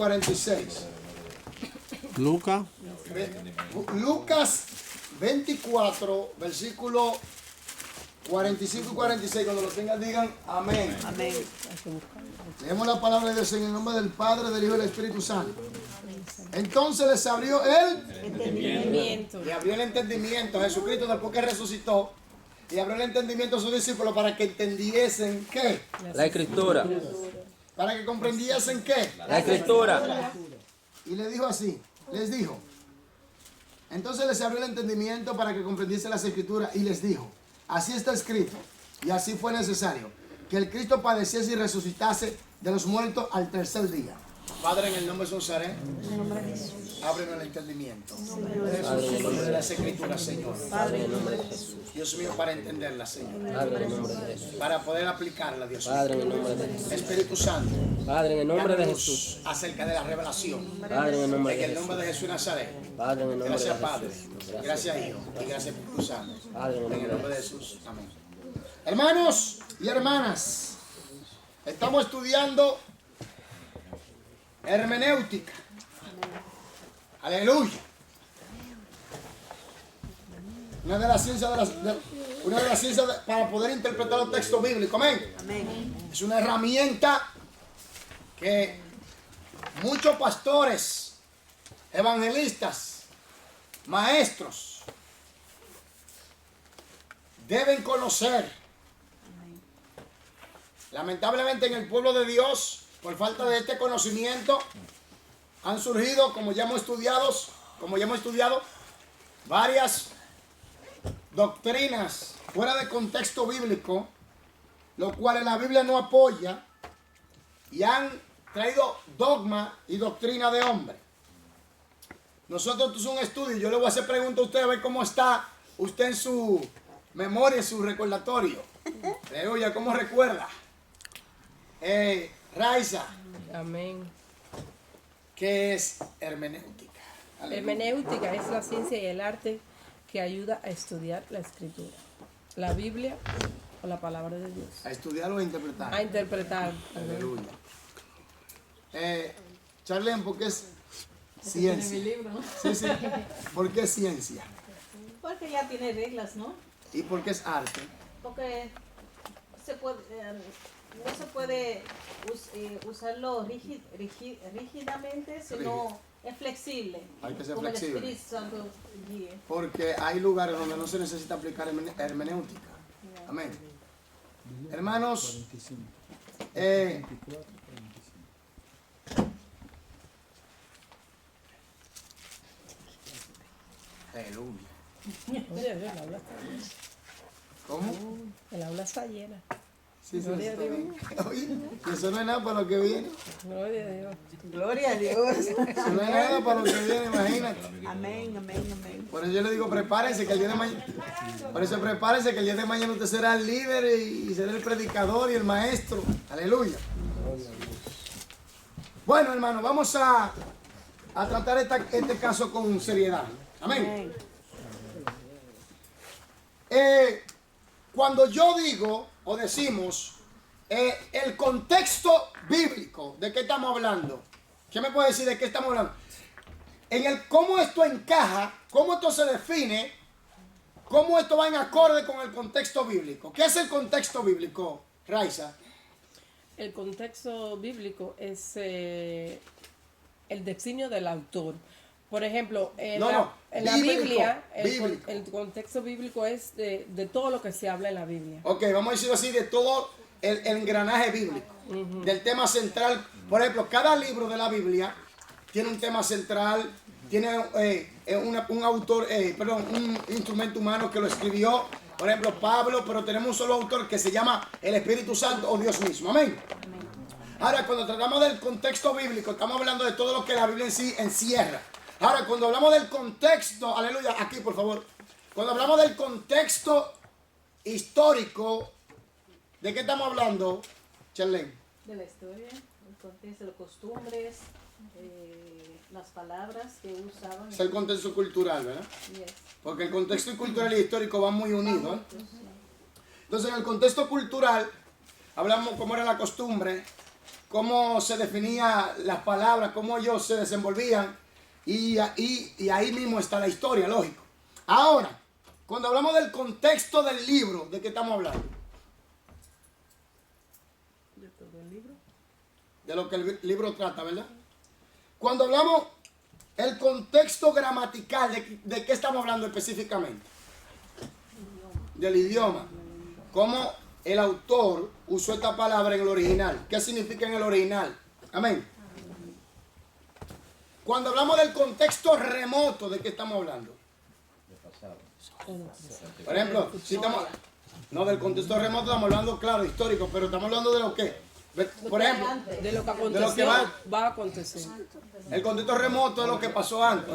46. Lucas. Lucas 24, versículo 45 y 46. Cuando lo tengan, digan amén. Amén. Leemos la palabra de Dios en el nombre del Padre, del Hijo y del Espíritu Santo. Entonces les abrió el Entendimiento. Le abrió el entendimiento a Jesucristo después que resucitó. Y abrió el entendimiento a sus discípulos para que entendiesen ¿qué? La escritura. Para que comprendiesen ¿qué? La escritura. Y les dijo así, les dijo. Entonces les abrió el entendimiento para que comprendiesen las escrituras y les dijo, así está escrito, y así fue necesario, que el Cristo padeciese y resucitase de los muertos al tercer día. Padre, en el nombre de Jesús, ábrenos el entendimiento de las escrituras, Señor. Dios mío, para entenderlas, Señor. Para poder aplicarla, Dios mío. Padre, en el nombre de Jesús. Espíritu Santo, Padre, en el nombre de danos Jesús. acerca de la revelación. Padre, en el nombre En de el Jesús. nombre de Jesús de Nazaret. Padre, en el nombre de Gracias, Jesús. Padre. Gracias, Hijo. Y gracias, Espíritu Santo. Padre, en En el el nombre nombre de de Jesús. Jesús. Amén. Hermanos y hermanas, estamos estudiando hermenéutica. Aleluya. Una de las ciencias para poder interpretar los textos bíblicos. Amén. Amén. Es una herramienta que muchos pastores, evangelistas, maestros deben conocer. Lamentablemente en el pueblo de Dios, por falta de este conocimiento, han surgido, como ya hemos estudiado, varias doctrinas fuera de contexto bíblico, lo cual la Biblia no apoya, y han traído dogma y doctrina de hombre. Nosotros, esto es un estudio, yo le voy a hacer preguntas a usted a ver cómo está usted en su memoria, en su recordatorio. Aleluya, ¿cómo recuerda? Raiza, Amén. ¿qué es hermenéutica? Aleluya. Hermenéutica es la ciencia y el arte que ayuda a estudiar la escritura, la Biblia o la palabra de Dios. A estudiarlo e interpretar. A interpretar. Aleluya. Charlene, ¿por qué es ciencia? Mi libro. Sí, sí. ¿Por qué es ciencia? Porque ya tiene reglas, ¿no? ¿Y por qué es arte? Porque no se puede usarlo rígidamente, sino es flexible. Hay que ser como flexible. el Espíritu Santo guíe. Porque hay lugares donde no se necesita aplicar hermenéutica. Amén. Hermanos, aleluya. Oye, el aula está llena. ¿Cómo? El aula está llena. Sí, sí, Gloria a está Dios. bien. Oye, que eso no es nada para lo que viene. Gloria a Dios. Gloria a Dios. Eso no es nada para lo que viene, imagínate. Amén, amén, amén. Por eso yo le digo, prepárense que el día de mañana. Por eso prepárense que el día de mañana usted será el líder y será el predicador y el maestro. Aleluya. Bueno, hermano, vamos a tratar este caso con seriedad. Amén. Cuando yo digo o decimos el contexto bíblico, ¿de qué estamos hablando? ¿Qué me puede decir de qué estamos hablando? En el cómo esto encaja, cómo esto se define, cómo esto va en acorde con el contexto bíblico. ¿Qué es el contexto bíblico, Raiza? El contexto bíblico es el designio del autor. Por ejemplo, en la bíblico, Biblia, bíblico. el contexto bíblico es de todo lo que se habla en la Biblia. Ok, vamos a decirlo así, de todo el engranaje bíblico, del tema central. Por ejemplo, cada libro de la Biblia tiene un tema central, tiene un autor, un instrumento humano que lo escribió, por ejemplo, Pablo, pero tenemos un solo autor que se llama el Espíritu Santo o Dios mismo. Amén. Ahora, cuando tratamos del contexto bíblico, estamos hablando de todo lo que la Biblia en sí encierra. Ahora, cuando hablamos del contexto, aleluya, aquí por favor, cuando hablamos del contexto histórico, ¿de qué estamos hablando, Charlene? De la historia, el contexto, las costumbres, las palabras que usaban. Es el contexto cultural, ¿verdad? Yes. Porque el contexto cultural y histórico van muy unidos. Entonces, en el contexto cultural, hablamos cómo era la costumbre cómo se definía las palabras, cómo ellos se desenvolvían, y ahí mismo está la historia, lógico. Ahora, cuando hablamos del contexto del libro, ¿de qué estamos hablando? De lo que el libro trata, ¿verdad? Cuando hablamos el contexto gramatical, ¿de qué estamos hablando específicamente? Del idioma. Cómo el autor usó esta palabra en el original. ¿Qué significa en el original? Amén. Cuando hablamos del contexto remoto, ¿de qué estamos hablando? Por ejemplo, si estamos... No, del contexto remoto estamos hablando, claro, histórico, pero estamos hablando de lo que... Por ejemplo, De lo que aconteció, de lo que va a acontecer. el contexto remoto es lo que pasó antes.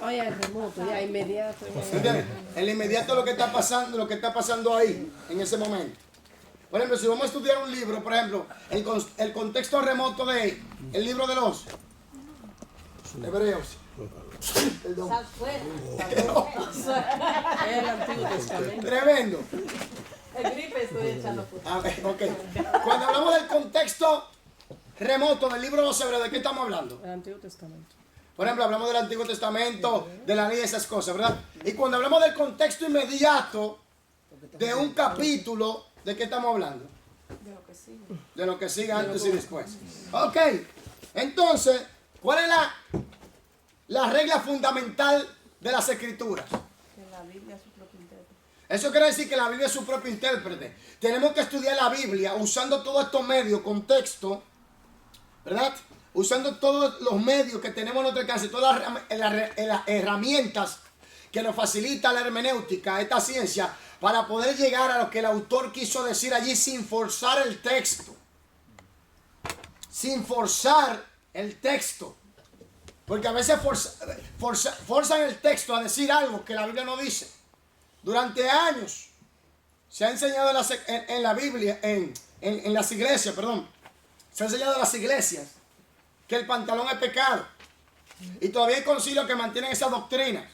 Oye, el remoto, ya inmediato. ¿Entiendes? El inmediato es lo que está pasando ahí, en ese momento. Por ejemplo, si vamos a estudiar un libro, por ejemplo, el contexto remoto de el libro de los Hebreos. Perdón. Sal fuera. Es el Antiguo Testamento. Tremendo. El gripe estoy echando fuera. A ver, ok. Cuando hablamos del contexto remoto del libro de los Hebreos, ¿de qué estamos hablando? El Antiguo Testamento. Por ejemplo, hablamos del Antiguo Testamento, de la ley y esas cosas, ¿verdad? Y cuando hablamos del contexto inmediato de un capítulo, ¿de qué estamos hablando? De lo que sigue antes y después. Ok, entonces, ¿cuál es la regla fundamental de las Escrituras? Que la Biblia es su propio intérprete. Eso quiere decir que la Biblia es su propio intérprete. Tenemos que estudiar la Biblia usando todos estos medios, contexto, ¿verdad? Usando todos los medios que tenemos en nuestro alcance, todas las herramientas que nos facilita la hermenéutica, esta ciencia, para poder llegar a lo que el autor quiso decir allí sin forzar el texto. Sin forzar el texto. Porque a veces forzan el texto a decir algo que la Biblia no dice. Durante años se ha enseñado en la Biblia, en las iglesias, perdón, se ha enseñado en las iglesias que el pantalón es pecado. Y todavía hay concilios que mantienen esa doctrina.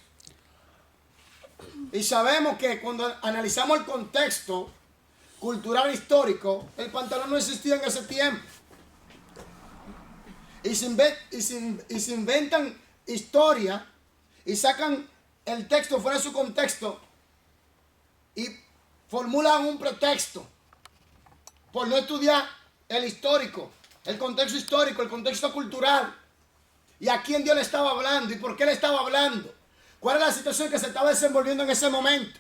Y sabemos que cuando analizamos el contexto cultural e histórico, el pantalón no existía en ese tiempo. Y se inventan historia y sacan el texto fuera de su contexto y formulan un pretexto por no estudiar el histórico, el contexto histórico, el contexto cultural, y a quién Dios le estaba hablando y por qué le estaba hablando, cuál era la situación que se estaba desenvolviendo en ese momento.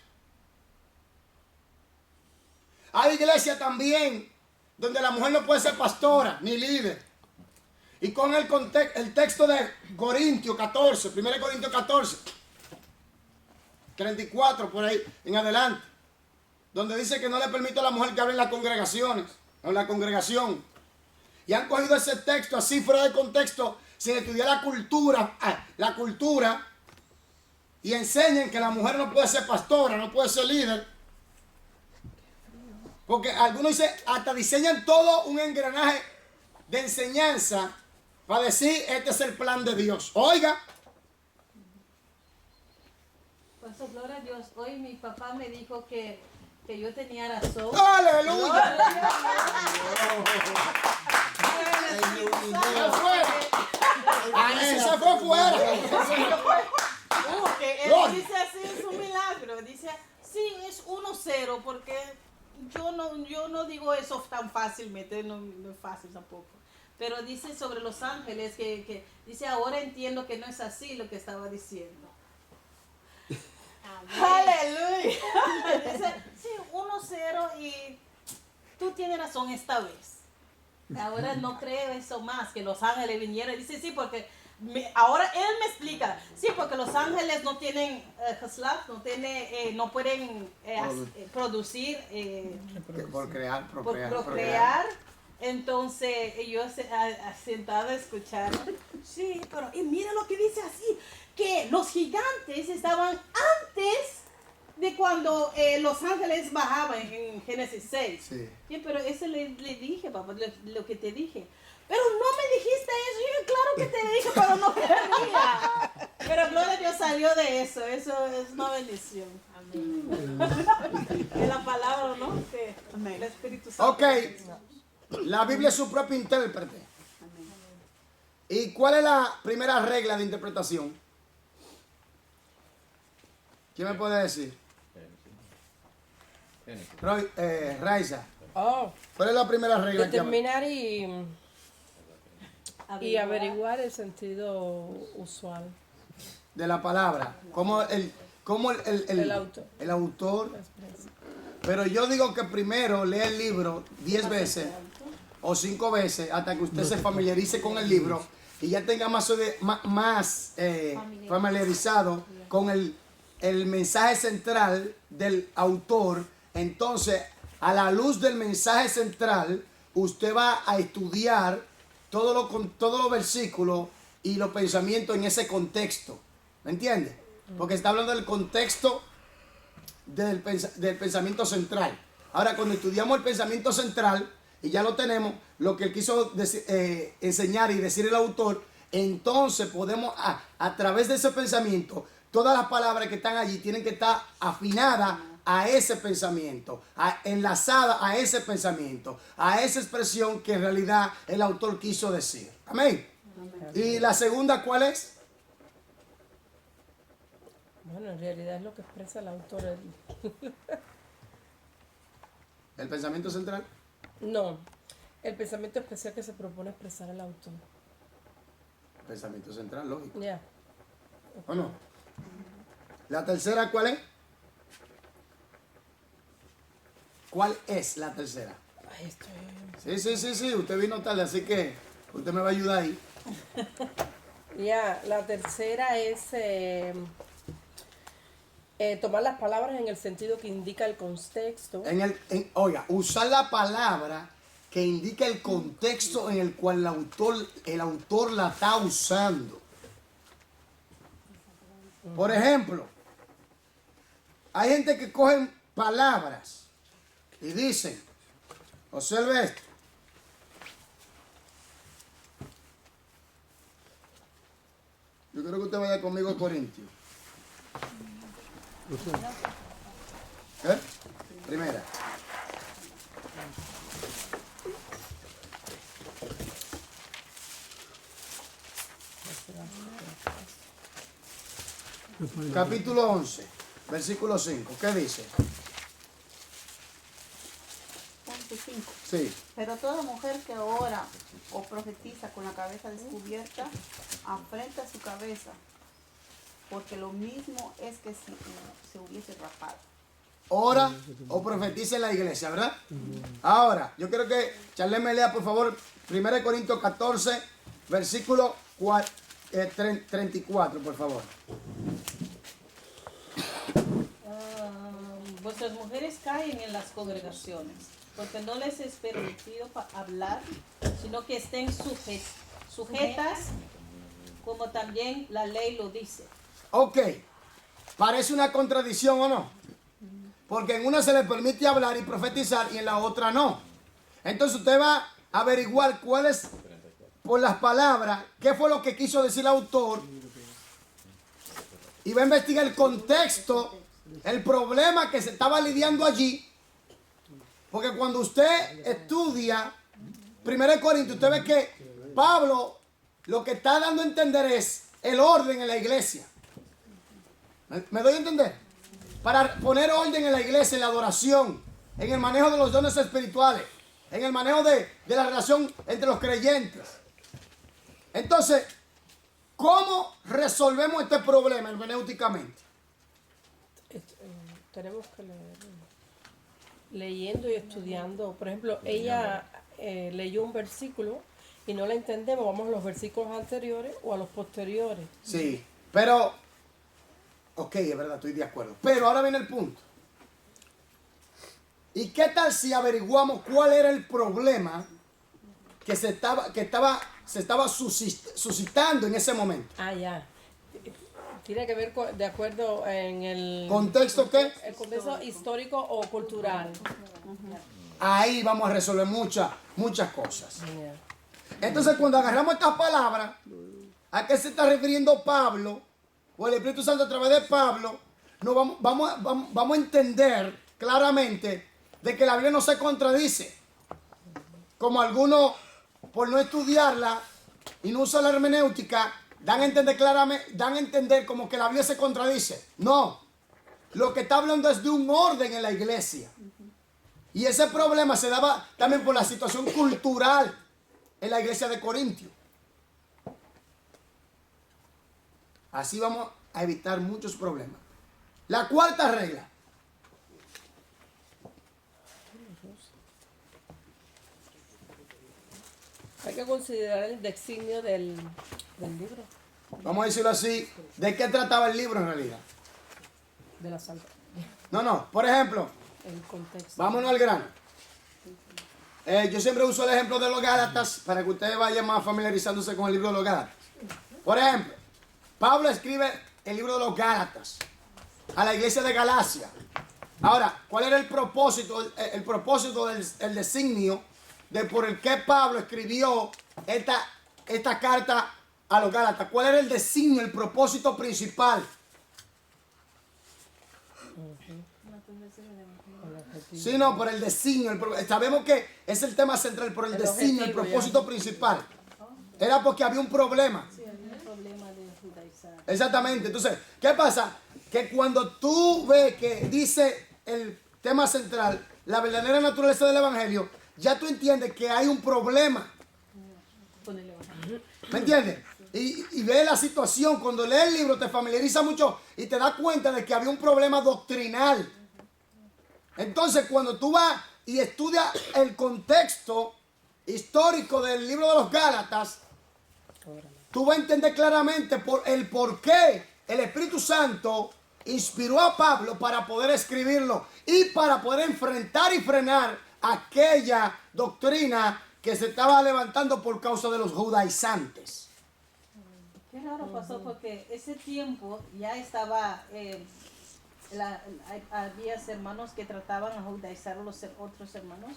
Hay iglesias también donde la mujer no puede ser pastora ni líder. Y con el texto de Corintios 14, 1 Corintios 14, 34 por ahí en adelante, donde dice que no le permite a la mujer que hable en las congregaciones, o en la congregación. Y han cogido ese texto así fuera de contexto, sin estudiar la cultura, y enseñan que la mujer no puede ser pastora, no puede ser líder. Porque algunos hasta diseñan todo un engranaje de enseñanza para decir, este es el plan de Dios. Oiga. Por eso, gloria a Dios. Hoy mi papá me dijo que yo tenía razón. ¡Aleluya! Se fue fuera. Que él dice así, es un milagro. Dice, sí, es 1-0, porque yo no digo eso tan fácilmente, no es fácil tampoco. Pero dice sobre los ángeles, que dice, ahora entiendo que no es así lo que estaba diciendo. Aleluya. Dice, sí, 1-0 y tú tienes razón esta vez. Ahora no creo eso más, que los ángeles vinieron. Dice, sí, porque ahora él me explica. Sí, porque los ángeles no tienen no pueden producir. Procrear. Entonces, yo sentada a escuchar. Sí, pero y mira lo que dice así, que los gigantes estaban antes de cuando los ángeles bajaban en Génesis 6. Sí. Sí, pero eso le dije, papá, lo que te dije. Pero no me dijiste eso. Yo, claro que te dije, pero no quería. Pero gloria a Dios salió de eso. Eso es una bendición. Amén. Es la palabra, ¿no? Que el Espíritu Santo. Ok. La Biblia es su propio intérprete. ¿Y cuál es la primera regla de interpretación? ¿Quién me puede decir? Raiza, Oh, ¿cuál es la primera regla? determinar y averiguar el sentido usual. De la palabra. ¿Cómo El autor. el autor? La expresa. Pero yo digo que primero lee el libro 10 veces o 5 veces hasta que usted se familiarice con el libro y ya tenga más familiarizado con el mensaje central del autor. Entonces, a la luz del mensaje central, usted va a estudiar todos los versículos y los pensamientos en ese contexto. ¿Me entiende? Porque está hablando del contexto del pensamiento central. Ahora, cuando estudiamos el pensamiento central, y ya lo tenemos, lo que él quiso enseñar y decir el autor, entonces podemos, a través de ese pensamiento, todas las palabras que están allí tienen que estar afinadas a ese pensamiento, enlazada a ese pensamiento, a esa expresión que en realidad el autor quiso decir. Amén. ¿Y la segunda cuál es? Bueno, en realidad es lo que expresa el autor. ¿El pensamiento central? No, el pensamiento especial que se propone expresar el autor. Pensamiento central, lógico. Ya. ¿O no? ¿La tercera cuál es? ¿Cuál es la tercera? Ay, estoy... Sí, usted vino tarde, así que usted me va a ayudar ahí. Ya, la tercera es tomar las palabras en el sentido que indica el contexto. Oiga, usar la palabra que indica el contexto en el cual el autor la está usando. Por ejemplo, hay gente que cogen palabras y dicen, observe esto. Yo quiero que usted vaya conmigo a Corintios. ¿Eh? Primera. Capítulo 11, versículo 5. ¿Qué dice? 11:5. Sí. Pero toda mujer que ora o profetiza con la cabeza descubierta, afrenta su cabeza, porque lo mismo es que si se hubiese rapado. Ora o profetiza en la iglesia, ¿verdad? Ahora, yo quiero que Charles me lea, por favor, 1 Corintios 14, versículo 34, por favor. Vuestras mujeres caen en las congregaciones, porque no les es permitido hablar, sino que estén sujetas, como también la ley lo dice. Ok, parece una contradicción o no, porque en una se le permite hablar y profetizar y en la otra no. Entonces usted va a averiguar cuál es, por las palabras, qué fue lo que quiso decir el autor y va a investigar el contexto, el problema que se estaba lidiando allí. Porque cuando usted estudia 1 Corintios, usted ve que Pablo lo que está dando a entender es el orden en la iglesia. ¿Me doy a entender? Para poner orden en la iglesia, en la adoración, en el manejo de los dones espirituales, en el manejo de la relación entre los creyentes. Entonces, ¿cómo resolvemos este problema hermenéuticamente? Tenemos que leer. Leyendo y estudiando. Por ejemplo, ella leyó un versículo y no la entendemos. Vamos a los versículos anteriores o a los posteriores. Sí, pero... Ok, es verdad, estoy de acuerdo. Pero ahora viene el punto. ¿Y qué tal si averiguamos cuál era el problema que se estaba suscitando en ese momento? Ah, ya. Tiene que ver de acuerdo en el... ¿Contexto qué? El contexto histórico o cultural. Ahí vamos a resolver muchas cosas. Ya. Entonces, cuando agarramos estas palabras, ¿a qué se está refiriendo Pablo? O el Espíritu Santo a través de Pablo, vamos a entender claramente de que la Biblia no se contradice. como algunos, por no estudiarla y no usar la hermenéutica, dan a entender claramente, dan a entender como que la Biblia se contradice. No, lo que está hablando es de un orden en la iglesia. Y ese problema se daba también por la situación cultural en la iglesia de Corintio. Así vamos a evitar muchos problemas. La cuarta regla. Hay que considerar el designio del libro, Vamos a decirlo así. ¿De qué trataba el libro en realidad? de la santa, No. Por ejemplo, el contexto. vámonos al grano. Yo siempre uso el ejemplo de los Gálatas para que ustedes vayan más familiarizándose con el libro de los Gálatas. Por ejemplo, Pablo escribe el libro de los Gálatas a la iglesia de Galacia. Ahora, ¿cuál era el propósito? El propósito del designio de por el que Pablo escribió esta carta a los Gálatas. ¿Cuál era el designio, el propósito principal? Sí, no, por el designio. Sabemos que es el tema central, por el designio, el objetivo, propósito principal. Era porque había un problema. Sí, había un problema de judaizar. Exactamente. Entonces, ¿qué pasa? Que cuando tú ves que dice el tema central, la verdadera naturaleza del evangelio, ya tú entiendes que hay un problema. Con el evangelio. ¿Me entiendes? Y ves la situación. Cuando lees el libro te familiariza mucho y te das cuenta de que había un problema doctrinal. Entonces, cuando tú vas y estudias el contexto histórico del libro de los Gálatas, tú vas a entender claramente por qué el Espíritu Santo inspiró a Pablo para poder escribirlo y para poder enfrentar y frenar aquella doctrina que se estaba levantando por causa de los judaizantes. Qué raro pasó porque ese tiempo ya estaba, había hermanos que trataban a judaizar a los otros hermanos.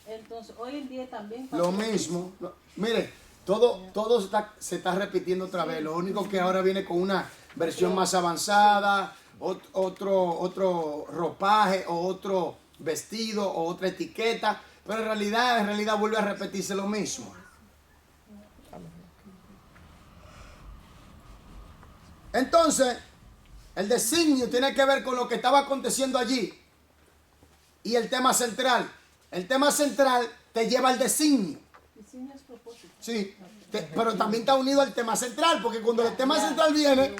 Entonces hoy en día también pasó Lo mismo. Mire, todo se está repitiendo otra vez. Lo único que ahora viene con una versión más avanzada, otro ropaje, o otro vestido, o otra etiqueta. Pero en realidad vuelve a repetirse lo mismo. Entonces, el designio tiene que ver con lo que estaba aconteciendo allí. Y el tema central. El tema central te lleva al designio. diseños propósitos. Sí, pero también está unido al tema central, porque cuando el tema central viene,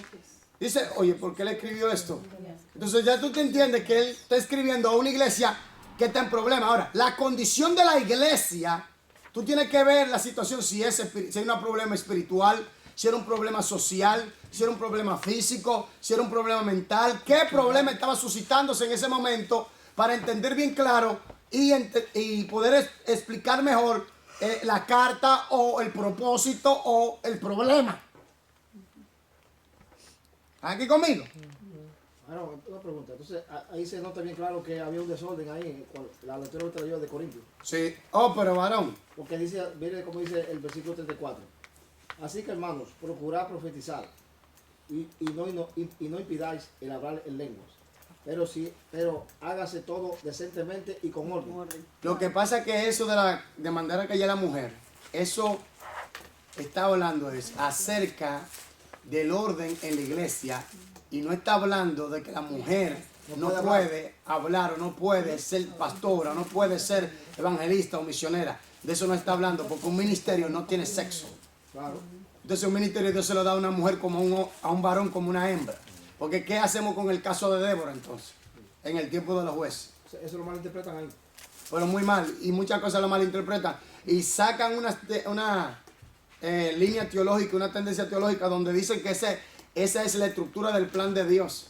dice, oye, ¿por qué le escribió esto? Entonces ya tú te entiendes que él está escribiendo a una iglesia que está en problema. Ahora, la condición de la iglesia, tú tienes que ver la situación, si hay un problema espiritual, si era un problema social, si era un problema físico, si era un problema mental, qué problema estaba suscitándose en ese momento para entender bien claro y poder explicar mejor la carta o el propósito o el problema. ¿Aquí conmigo? Ahora, una pregunta. Entonces, ahí se nota bien claro que había un desorden ahí con la lectura que traía de Corintios. Sí. Oh, pero varón. Porque dice, mire cómo dice el versículo 34. Así que, hermanos, procurad profetizar y no impidáis el hablar en lenguas. Pero hágase todo decentemente y con orden. Lo que pasa es que eso de mandar a callar a la mujer, eso está hablando es acerca del orden en la iglesia y no está hablando de que la mujer no puede hablar o no puede ser pastora o no puede ser evangelista o misionera. De eso no está hablando, porque un ministerio no tiene sexo. Claro. Entonces un ministerio Dios se lo da a una mujer como a un varón como una hembra. Porque ¿qué hacemos con el caso de Débora entonces? En el tiempo de los jueces. Eso lo malinterpretan ahí. Pero muy mal, y muchas cosas lo malinterpretan. Y sacan una línea teológica, una tendencia teológica donde dicen que esa es la estructura del plan de Dios.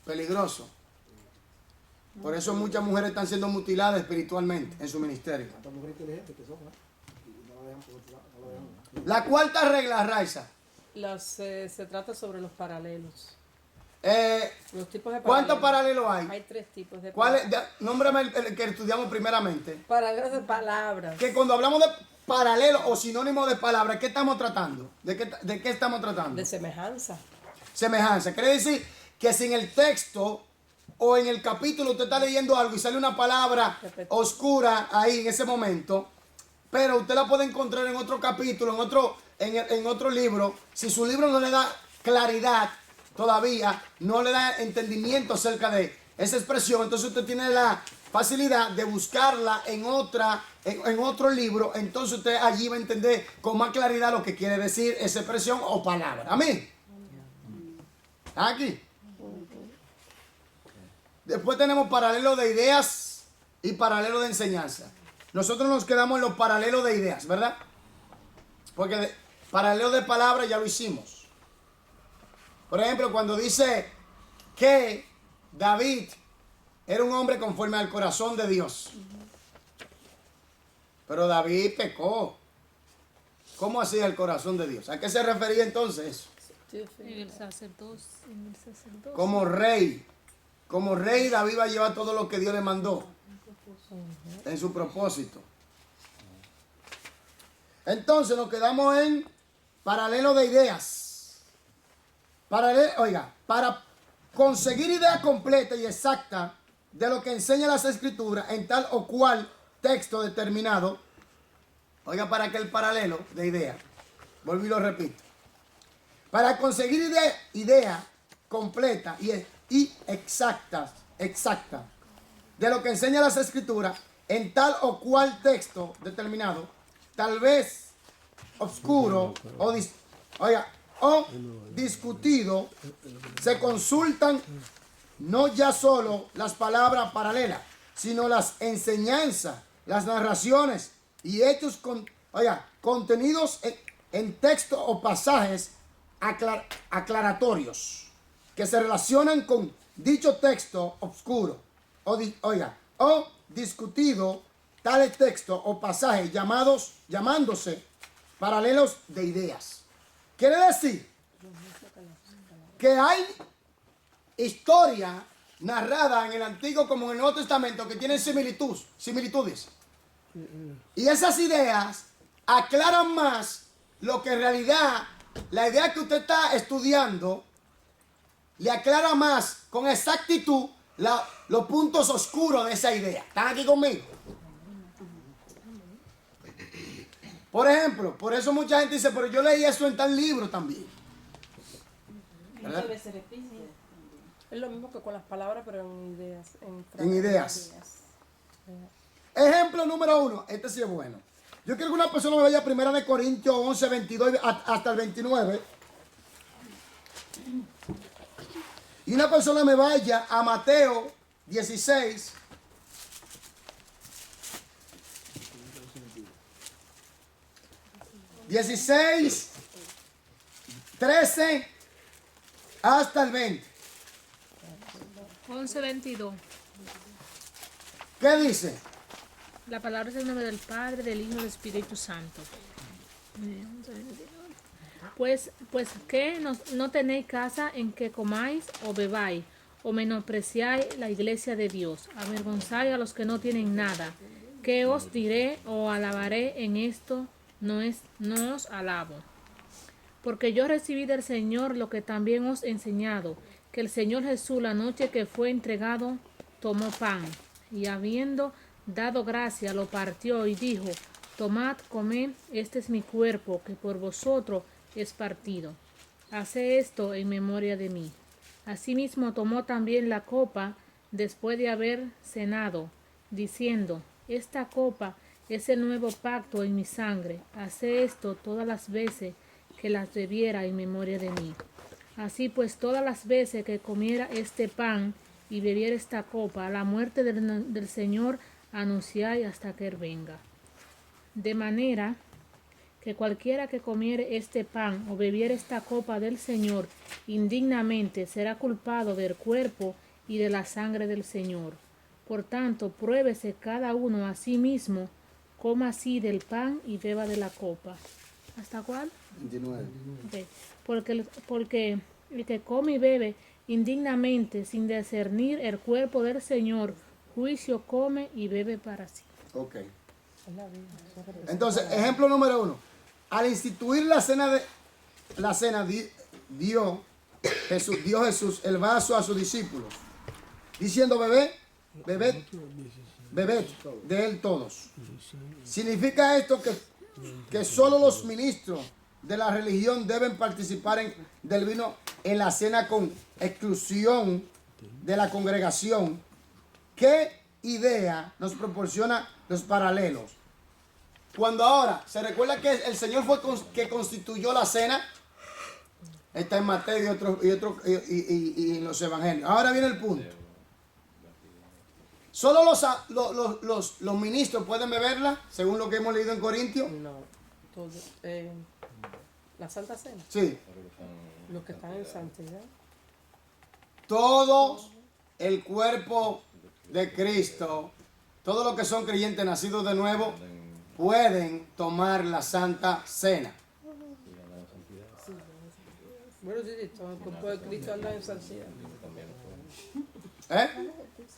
Peligroso. Por eso muchas mujeres están siendo mutiladas espiritualmente en su ministerio. Estas mujeres inteligentes que son, y no la dejan profetizar, no la dejan. La cuarta regla, Raiza. Se trata sobre los paralelos. Los tipos de ¿Cuántos paralelos hay? Hay 3 tipos de ¿Cuál paralelos. es? Nómbrame el que estudiamos primeramente. Paralelos de palabras. Que cuando hablamos de paralelo o sinónimo de palabra, ¿qué estamos tratando? ¿De qué estamos tratando? De semejanza. Semejanza. Quiere decir que si en el texto o en el capítulo usted está leyendo algo y sale una palabra oscura ahí en ese momento, pero usted la puede encontrar en otro capítulo, en otro libro. Si su libro no le da claridad todavía, no le da entendimiento acerca de esa expresión, entonces usted tiene la facilidad de buscarla en otro libro, entonces usted allí va a entender con más claridad lo que quiere decir esa expresión o palabra. Amén. Aquí. Después tenemos paralelo de ideas y paralelo de enseñanza. Nosotros nos quedamos en los paralelos de ideas, ¿verdad? Porque paralelo de palabras ya lo hicimos. Por ejemplo, cuando dice que David era un hombre conforme al corazón de Dios. Pero David pecó. ¿Cómo hacía el corazón de Dios? ¿A qué se refería entonces eso? En el sacerdocio. Como rey. Como rey, David va a llevar todo lo que Dios le mandó en su propósito. Entonces nos quedamos en paralelo de ideas. Para conseguir idea completa y exacta de lo que enseña las escrituras en tal o cual texto determinado. Oiga, para que el paralelo de idea, vuelvo y lo repito. Para conseguir idea completa y exacta de lo que enseña las escrituras en tal o cual texto determinado, tal vez oscuro o discutido, se consultan no ya solo las palabras paralelas, sino las enseñanzas, las narraciones y hechos contenidos en textos o pasajes aclaratorios que se relacionan con dicho texto oscuro o discutido, tales textos o pasajes llamándose paralelos de ideas. Quiere decir que hay historia narrada en el Antiguo como en el Nuevo Testamento que tienen similitudes. Y esas ideas aclaran más lo que en realidad la idea que usted está estudiando le aclara más con exactitud los puntos oscuros de esa idea. ¿Están aquí conmigo? Por ejemplo, por eso mucha gente dice, pero yo leí eso en tal libro también. ¿Verdad? Muchas veces repite. Es lo mismo que con las palabras, pero en ideas. En ideas. Ejemplo número 1. Este sí es bueno. Yo quiero que una persona me vaya a 1 Corintios 11, 22 hasta el 29. Y una persona me vaya a Mateo 16. (16, 13 hasta el 20. 11:22. ¿Qué dice? La palabra es el nombre del Padre, del Hijo y del Espíritu Santo. Pues que no tenéis casa en que comáis o bebáis, o menospreciáis la iglesia de Dios, avergonzáis a los que no tienen nada. ¿Qué os diré o alabaré en esto? No os alabo. Porque yo recibí del Señor lo que también os he enseñado, que el Señor Jesús, la noche que fue entregado, tomó pan, y habiendo dado gracia, lo partió y dijo: tomad, comed, este es mi cuerpo, que por vosotros es partido. Haced esto en memoria de mí. Asimismo tomó también la copa después de haber cenado, diciendo: esta copa es el nuevo pacto en mi sangre. Haced esto todas las veces que las bebiera en memoria de mí. Así pues, todas las veces que comiera este pan y bebiera esta copa, la muerte del Señor anunciáis hasta que Él venga. De manera que cualquiera que comiere este pan o bebiere esta copa del Señor indignamente será culpado del cuerpo y de la sangre del Señor. Por tanto, pruébese cada uno a sí mismo, coma así del pan y beba de la copa. ¿Hasta cuál? 29. Okay. Porque el que come y bebe indignamente sin discernir el cuerpo del Señor, juicio come y bebe para sí. Ok. Entonces, ejemplo número 1. Al instituir la cena dio Jesús el vaso a sus discípulos. diciendo bebed de él todos. Significa esto que solo los ministros de la religión deben participar del vino en la cena con exclusión de la congregación. ¿Qué idea nos proporciona los paralelos? Cuando ahora, ¿se recuerda que el Señor fue que constituyó la cena? Está en Mateo y en los evangelios. Ahora viene el punto. ¿Solo los ministros pueden beberla, según lo que hemos leído en Corintios? No, todo, la Santa Cena, Sí. los que están en santidad. Todo el cuerpo de Cristo, todos los que son creyentes nacidos de nuevo, pueden tomar la Santa Cena. Bueno, sí, todo el cuerpo de Cristo anda en santidad. ¿Eh?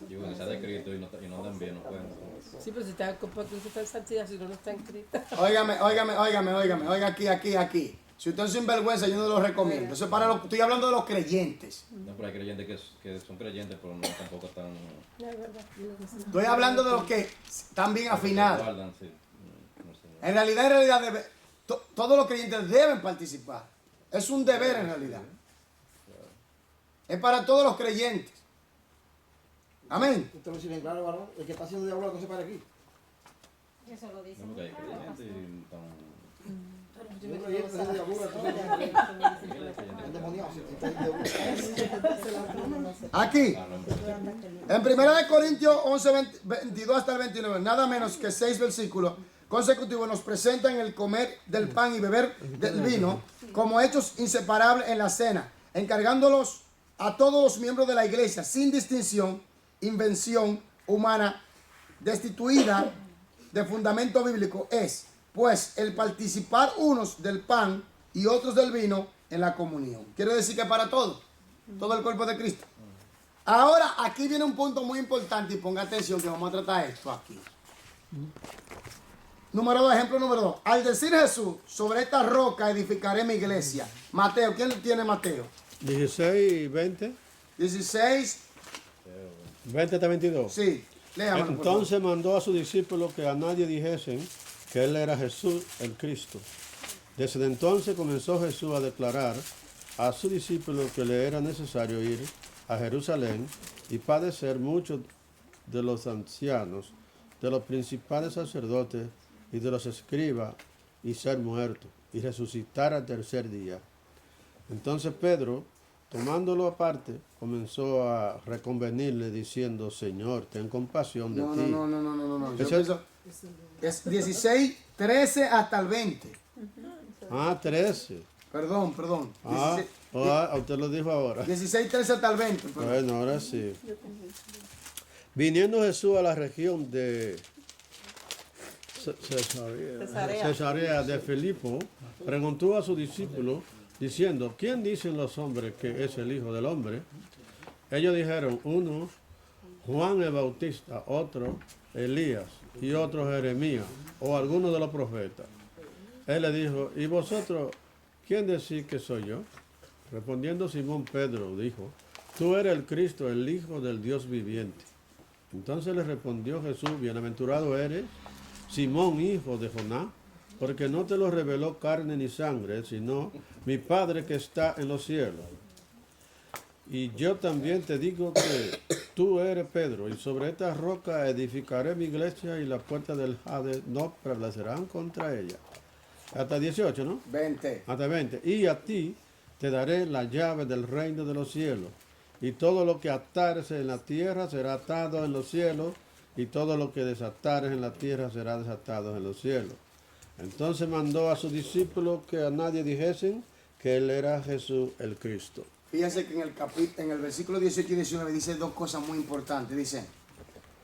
Digo, que sea de Cristo y no andan bien, no pueden. Sí, pero si está el cuerpo de Cristo está en santidad, si no está en Cristo. Óigame, oiga aquí. Si usted es sinvergüenza, yo no lo recomiendo. Eso es para estoy hablando de los creyentes. No, pero hay creyentes que son creyentes, pero no tampoco están. Es verdad. Estoy hablando de los que están bien afinados. Guardan, sí. No sé. En realidad, todos los creyentes deben participar. Es un deber en realidad. Es para todos los creyentes. Amén. Usted lo dice bien claro, varón. El que está haciendo diablo que se para aquí. Eso lo dice. No, porque hay creyentes y están. Un creyente está haciendo diablo, endemoniado. Aquí. En 1 Corintios 11, 22 hasta el 29, nada menos que 6 versículos consecutivos nos presentan el comer del pan y beber del vino como hechos inseparables en la cena, encargándolos a todos los miembros de la iglesia, sin distinción, invención humana, destituida de fundamento bíblico, es, pues, el participar unos del pan y otros del vino en la comunión. Quiere decir que para todo el cuerpo de Cristo. Ahora, aquí viene un punto muy importante y ponga atención que vamos a tratar esto aquí. Ejemplo número 2. Al decir Jesús, sobre esta roca edificaré mi iglesia. Mateo, ¿quién tiene Mateo? 16 y 20. 16. 20 hasta 22. Sí, léamelo, por favor. Entonces mandó a sus discípulos que a nadie dijesen que él era Jesús el Cristo. Desde entonces comenzó Jesús a declarar a sus discípulos que le era necesario ir a Jerusalén y padecer mucho de los ancianos, de los principales sacerdotes y de los escribas, y ser muerto, y resucitar al tercer día. Entonces Pedro, tomándolo aparte, comenzó a reconvenirle diciendo: Señor, ten compasión de ti. No. ¿Es eso? Es 16, 13 hasta el 20. 13. Perdón. 16, Usted lo dijo ahora. 16, 13 hasta el 20. Perdón. Bueno, ahora sí. Viniendo Jesús a la región de Cesarea de Filipo, preguntó a sus discípulos diciendo: ¿Quién dicen los hombres que es el Hijo del Hombre? Ellos dijeron: unos Juan el Bautista, otro Elías y otro Jeremías o alguno de los profetas. Él le dijo: ¿y vosotros quién decís que soy yo? Respondiendo Simón Pedro dijo: tú eres el Cristo, el Hijo del Dios viviente. Entonces le respondió Jesús: bienaventurado eres, Simón, hijo de Jonás, porque no te lo reveló carne ni sangre, sino mi Padre que está en los cielos. Y yo también te digo que tú eres Pedro, y sobre esta roca edificaré mi iglesia, y las puertas del Hades no prevalecerán contra ella. Hasta 18, ¿no? 20. Hasta 20. Y a ti te daré la llave del reino de los cielos. Y todo lo que atares en la tierra será atado en los cielos, y todo lo que desatares en la tierra será desatado en los cielos. Entonces mandó a sus discípulos que a nadie dijesen que él era Jesús el Cristo. Fíjense que en el versículo 18 y 19 dice dos cosas muy importantes. Dice: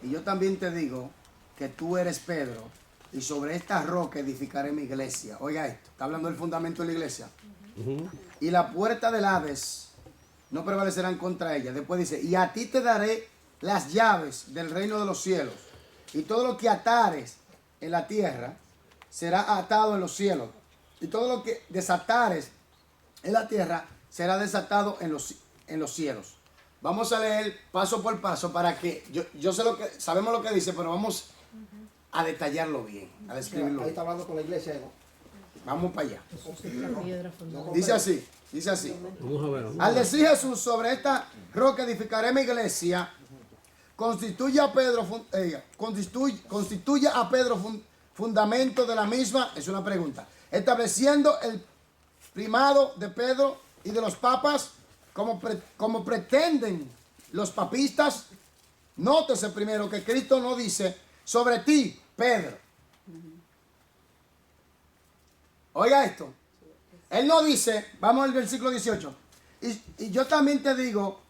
y yo también te digo que tú eres Pedro, y sobre esta roca edificaré mi iglesia. Oiga esto, está hablando del fundamento de la iglesia. Y la puerta del Hades no prevalecerán contra ella. Después dice: y a ti te daré las llaves del reino de los cielos, y todo lo que atares en la tierra será atado en los cielos, y todo lo que desatares en la tierra será desatado en los cielos. Vamos a leer paso por paso para que yo sé sabemos lo que dice, pero vamos a detallarlo bien, a describirlo Ahí bien. está hablando con la iglesia, ¿no? Vamos para allá. No Dice así, dice así. Vamos a ver. Al decir Jesús, sobre esta roca edificaré mi iglesia, constituye a Pedro fundamento de la misma, es una pregunta, estableciendo el primado de Pedro y de los papas como pretenden los papistas. Nótese primero que Cristo no dice sobre ti, Pedro. Oiga esto. Él no dice, vamos al versículo 18. Y yo también te digo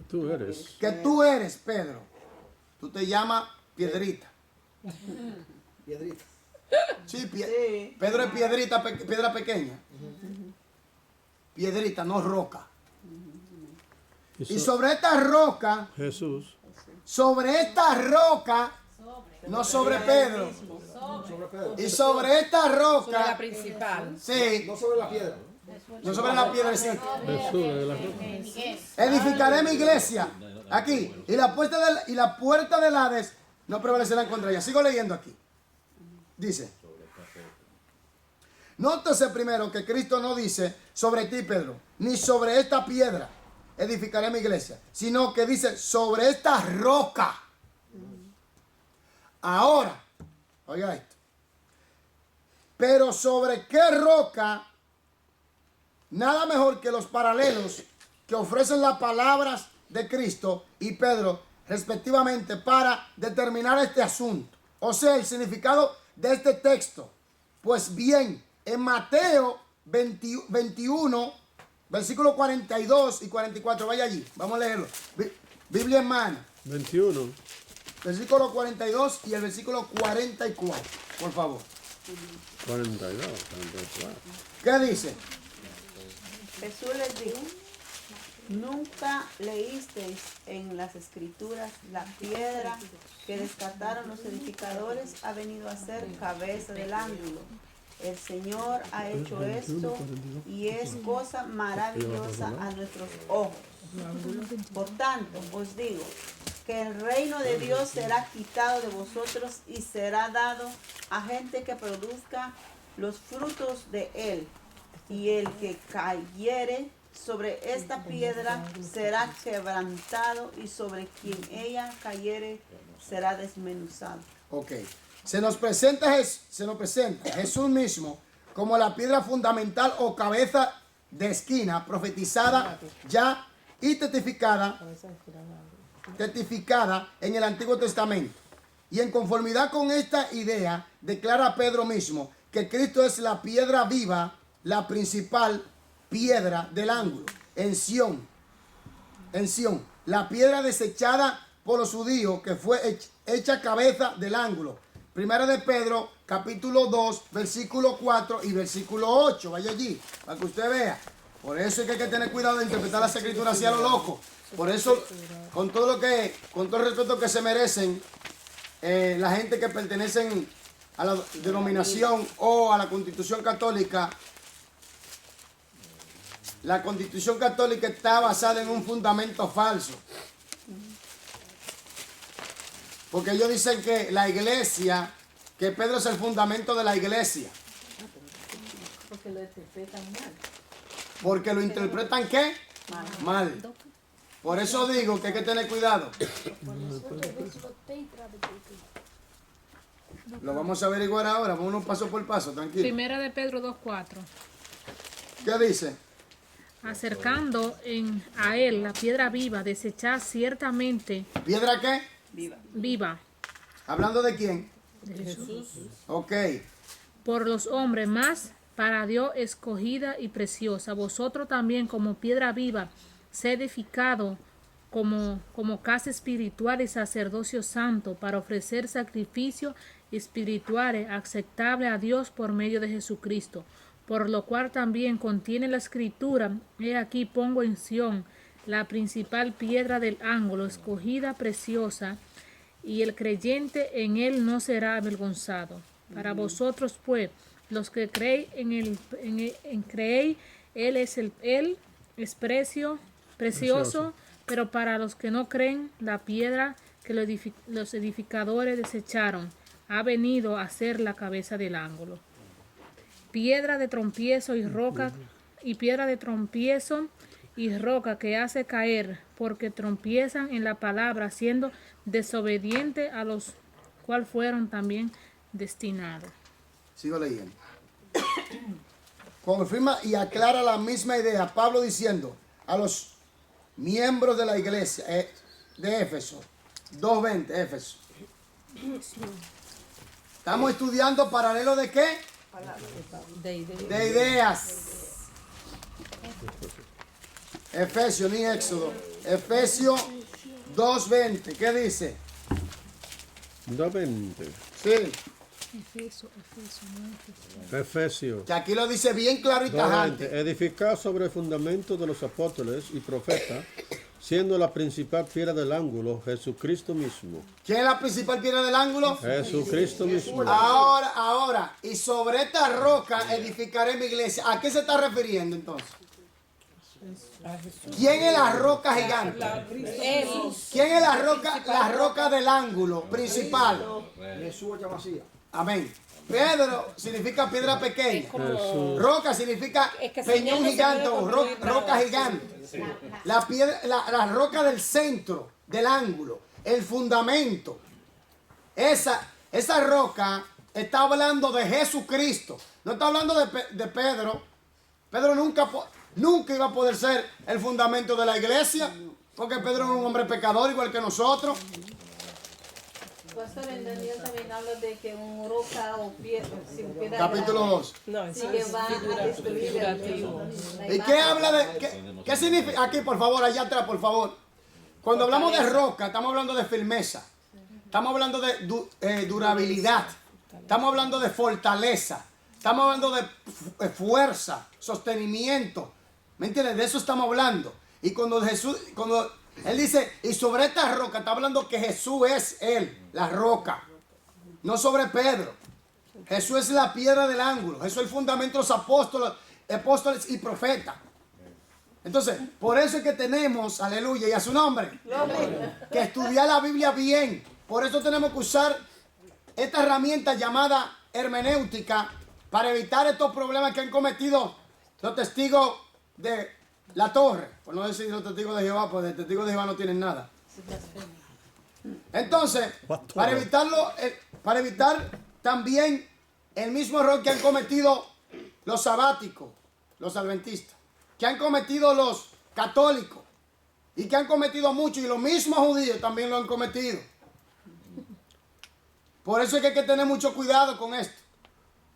Tú eres. que tú eres Pedro. Tú te llamas Piedrita. Piedrita. Sí, Pedro es piedrita, piedra pequeña. Piedrita, no roca. Y sobre esta roca, Jesús. sobre esta roca, no sobre Pedro. Sobre Pedro. Y sobre esta Sobre la roca, principal. sí, No sobre la piedra. no sobre la piedrecita. Jesús de la roca. Edificaré mi iglesia. Aquí. Y la puerta del Hades no prevalecerán contra ella. Sigo leyendo aquí. Dice. Nótese primero que Cristo no dice sobre ti, Pedro, ni sobre esta piedra edificaré mi iglesia, sino que dice sobre esta roca. Ahora, oiga esto. Pero sobre qué roca, nada mejor que los paralelos que ofrecen las palabras de Cristo y Pedro, respectivamente, para determinar este asunto. O sea, el significado de este texto. Pues bien, en Mateo 21, versículos 42 y 44, vaya allí, vamos a leerlo. Biblia en mano. 21. Versículo 42 y el versículo 44, por favor. 42. 44. ¿Qué dice? Jesús les dijo, nunca leísteis en las escrituras la piedra que descartaron los edificadores ha venido a ser cabeza del ángulo. El Señor ha hecho esto y es cosa maravillosa a nuestros ojos. Por tanto, os digo que el reino de Dios será quitado de vosotros y será dado a gente que produzca los frutos de él. Y el que cayere sobre esta piedra será quebrantado y sobre quien ella cayere será desmenuzado. Ok. Se nos presenta Jesús mismo como la piedra fundamental o cabeza de esquina, profetizada ya y testificada en el Antiguo Testamento. Y en conformidad con esta idea, declara Pedro mismo que Cristo es la piedra viva, la principal piedra del ángulo, en Sión, la piedra desechada por los judíos que fue hecha cabeza del ángulo. Primera de Pedro, capítulo 2, versículo 4 y versículo 8. Vaya allí, para que usted vea. Por eso es que hay que tener cuidado de interpretar las escrituras así a lo loco. Por eso, con todo el respeto que se merecen la gente que pertenecen a la denominación o a la Constitución Católica, la Constitución Católica está basada en un fundamento falso. Porque ellos dicen que la iglesia, que Pedro es el fundamento de la iglesia. Porque lo interpretan mal. Porque lo interpretan ¿qué? Mal. Por eso digo que hay que tener cuidado. Lo vamos a averiguar ahora, vamos paso por paso, tranquilo. Primera de Pedro 2:4. ¿Qué dice? Acercando a él la piedra viva, desechada ciertamente ¿Piedra qué? viva ¿Hablando de quién? de Jesús. Ok. Por los hombres, más para Dios escogida y preciosa. Vosotros también como piedra viva, sed edificado como casa espiritual y sacerdocio santo para ofrecer sacrificios espirituales aceptables a Dios por medio de Jesucristo. Por lo cual también contiene la escritura, he aquí pongo en Sión la principal piedra del ángulo, escogida, preciosa, y el creyente en él no será avergonzado. Para vosotros, pues, los que creéis creéis, él es precioso, Pero para los que no creen, la piedra que los edificadores desecharon ha venido a ser la cabeza del ángulo. Piedra de tropiezo y roca, y piedra de tropiezo y roca que hace caer, porque tropiezan en la palabra, siendo desobedientes a los cuales fueron también destinados. Sigo leyendo. Confirma y aclara la misma idea. Pablo diciendo a los miembros de la iglesia de Éfeso, 2:20, Éfeso. Estamos estudiando paralelo de qué? De ideas. Efesios, ni Éxodo. Efesios 2:20. ¿Qué dice? 2:20. Sí. Efesios. Que aquí lo dice bien claro y 2:20. tajante. Edificar sobre el fundamento de los apóstoles y profetas, siendo la principal piedra del ángulo Jesucristo mismo. ¿Quién es la principal piedra del ángulo? Jesucristo mismo. Ahora, y sobre esta roca edificaré mi iglesia. ¿A qué se está refiriendo entonces? ¿Quién es la roca gigante? ¿Quién es la roca del ángulo principal? Jesús es vacía. Amén. Pedro significa piedra pequeña. Jesús. Roca significa Es que peñón Señor no se gigante puede o construir roca nada. gigante. La, piedra, la roca del centro, del ángulo, el fundamento. Esa roca está hablando de Jesucristo. No está hablando de Pedro. Pedro nunca iba a poder ser el fundamento de la iglesia. Porque Pedro es un hombre pecador igual que nosotros. Pastor, en Daniel también habla de que un roca o piedra, sin piedra Capítulo 2. No, eso sí que es va a destruir figurativo. ¿Y qué habla de qué significa? Aquí, por favor, allá atrás, por favor. Cuando hablamos de roca, estamos hablando de firmeza. Estamos hablando de durabilidad. Estamos hablando de fortaleza. Estamos hablando de fuerza, sostenimiento. ¿Me entiendes? De eso estamos hablando. Y cuando Él dice, y sobre esta roca, está hablando que Jesús es Él, la roca. No sobre Pedro. Jesús es la piedra del ángulo. Jesús es el fundamento de los apóstoles y profetas. Entonces, por eso es que tenemos, aleluya, y a su nombre, que estudiar la Biblia bien. Por eso tenemos que usar esta herramienta llamada hermenéutica para evitar estos problemas que han cometido los testigos de la torre. Por no decir los testigos de Jehová, pues los testigos de Jehová no tienen nada. Entonces, para evitar también el mismo error que han cometido los sabáticos, los adventistas, que han cometido los católicos y que han cometido mucho, y los mismos judíos también lo han cometido. Por eso es que hay que tener mucho cuidado con esto.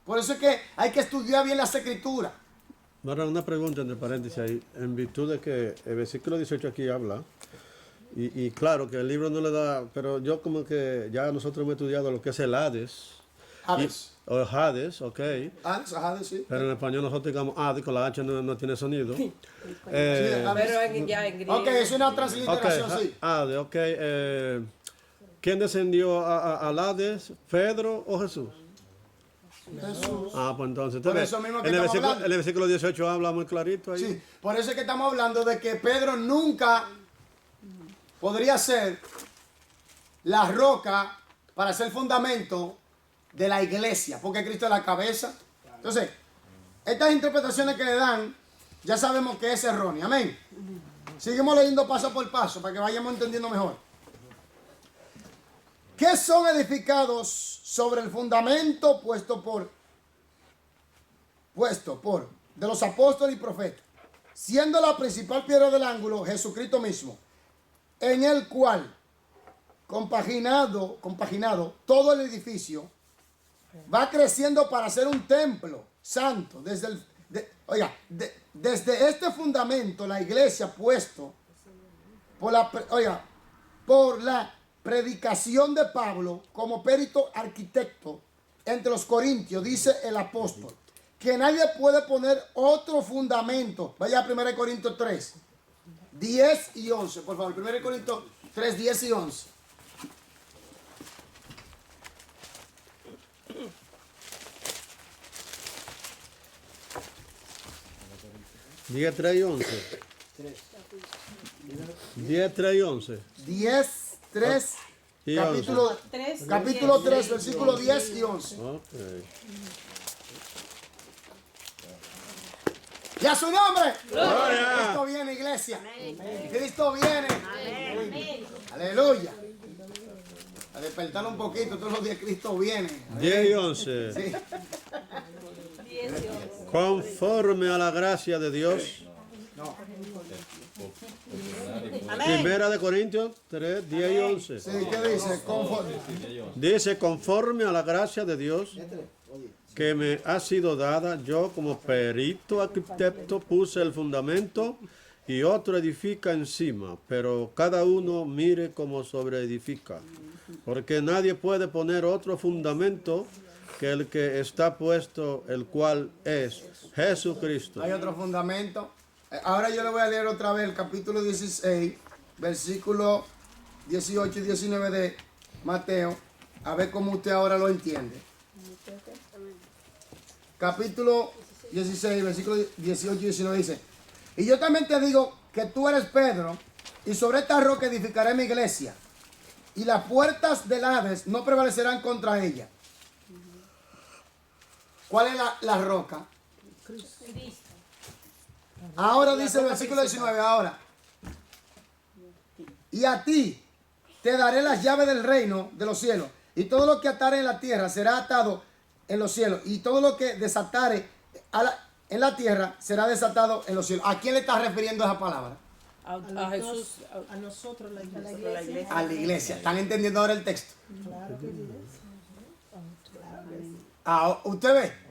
Por eso es que hay que estudiar bien las escrituras. Ahora una pregunta entre paréntesis ahí, en virtud de que el versículo 18 aquí habla, y claro que el libro no le da, pero yo como que ya nosotros hemos estudiado lo que es el Hades. Hades. O Hades, ok. Hades, sí. Pero en español nosotros digamos Hades, con la H no tiene sonido. Pero ya en griego. Ok, es una transliteración, sí. Hades, ok. ¿Quién descendió al Hades? ¿Pedro o Jesús? Jesús. Pues entonces, Por eso mismo que en el estamos versículo, hablando. en el versículo 18 habla muy clarito ahí. Sí, por eso es que estamos hablando de que Pedro nunca podría ser la roca para ser fundamento de la iglesia, porque Cristo es la cabeza. Entonces, estas interpretaciones que le dan, ya sabemos que es errónea. Amén. Seguimos leyendo paso por paso para que vayamos entendiendo mejor. ¿Qué son edificados sobre el fundamento puesto por de los apóstoles y profetas, siendo la principal piedra del ángulo Jesucristo mismo, en el cual compaginado todo el edificio va creciendo para ser un templo santo desde este fundamento la iglesia puesto por la predicación de Pablo como perito arquitecto entre los corintios, dice el apóstol, que nadie puede poner otro fundamento. Vaya a 1 Corintios 3, 10 y 11, por favor. 1 Corintios 3, 10 y 11. Diga 3 y 11. 10, 3 y 11. 10, 3, Y capítulo, 3, capítulo 3, versículo 10 y 11. Ok. ¡Y a su nombre! Gloria. Cristo viene, iglesia. Cristo viene. Aleluya. A despertar un poquito, todos los días Cristo viene. 10 y 11. Sí. Conforme a la gracia de Dios. Primera de Corintios 3, 10 y 11. Sí, ¿qué dice? Conforme. Dice, conforme a la gracia de Dios que me ha sido dada, yo como perito arquitecto puse el fundamento y otro edifica encima, pero cada uno mire cómo sobreedifica, porque nadie puede poner otro fundamento que el que está puesto, el cual es Jesucristo. Hay otro fundamento. Ahora yo le voy a leer otra vez el capítulo 16, versículo 18 y 19 de Mateo, a ver cómo usted ahora lo entiende. Capítulo 16, versículo 18 y 19 dice, y yo también te digo que tú eres Pedro, y sobre esta roca edificaré mi iglesia, y las puertas del Hades no prevalecerán contra ella. ¿Cuál es la roca? Ahora dice el versículo 19, ahora. Y a ti te daré las llaves del reino de los cielos. Y todo lo que atare en la tierra será atado en los cielos. Y todo lo que desatare en la tierra será desatado en los cielos. ¿A quién le está refiriendo esa palabra? A Jesús. A nosotros, la La iglesia. A la iglesia. ¿Están entendiendo ahora el texto? Ah, ¿usted ve?